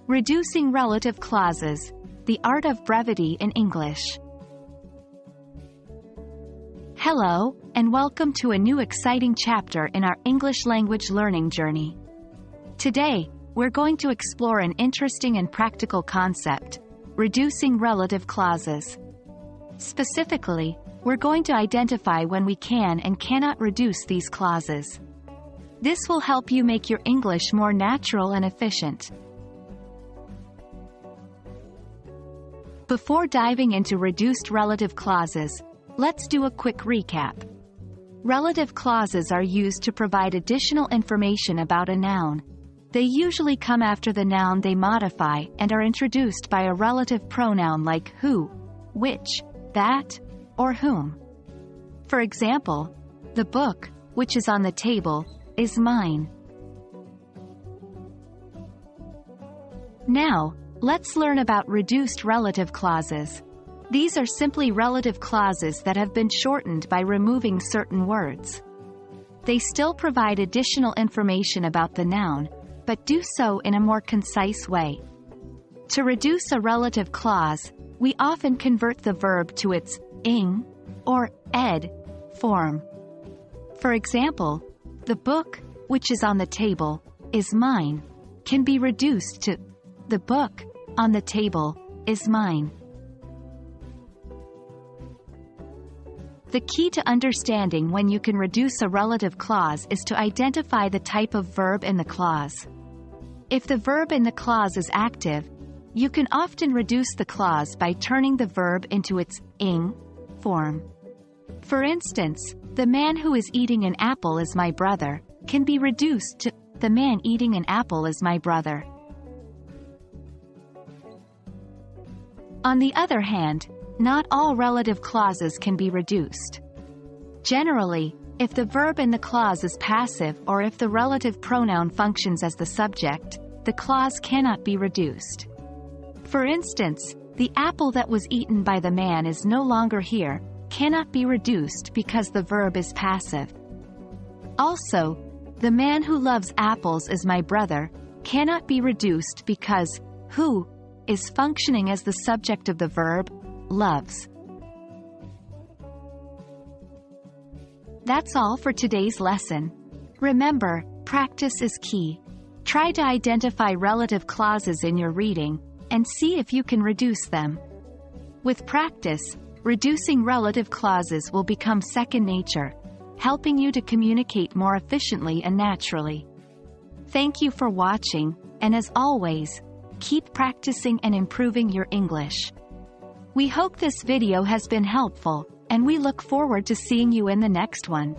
Reducing relative clauses. The Art of Brevity in English. Hello, and welcome to a new exciting chapter in our English language learning journey. Today, we're going to explore an interesting and practical concept: reducing relative clauses. Specifically, we're going to identify when we can and cannot reduce these clauses. This will help you make your English more natural and efficient. Before diving into reduced relative clauses, let's do a quick recap. Relative clauses are used to provide additional information about a noun. They usually come after the noun they modify and are introduced by a relative pronoun like who, which, that, or whom. For example, the book, which is on the table, is mine. Now, let's learn about reduced relative clauses. These are simply relative clauses that have been shortened by removing certain words. They still provide additional information about the noun, but do so in a more concise way. To reduce a relative clause, we often convert the verb to its ing or ed form. For example, the book, which is on the table, is mine, can be reduced to the book on the table is mine. The key to understanding when you can reduce a relative clause is to identify the type of verb in the clause. If the verb in the clause is active, you can often reduce the clause by turning the verb into its ing form. For instance, the man who is eating an apple is my brother can be reduced to the man eating an apple is my brother. On the other hand, not all relative clauses can be reduced. Generally, if the verb in the clause is passive or if the relative pronoun functions as the subject, the clause cannot be reduced. For instance, the apple that was eaten by the man is no longer here cannot be reduced because the verb is passive. Also, the man who loves apples is my brother cannot be reduced because who is functioning as the subject of the verb loves. That's all for today's lesson. Remember, practice is key. Try to identify relative clauses in your reading and see if you can reduce them. With practice, reducing relative clauses will become second nature, helping you to communicate more efficiently and naturally. Thank you for watching, and as always, keep practicing and improving your English. We hope this video has been helpful, and we look forward to seeing you in the next one.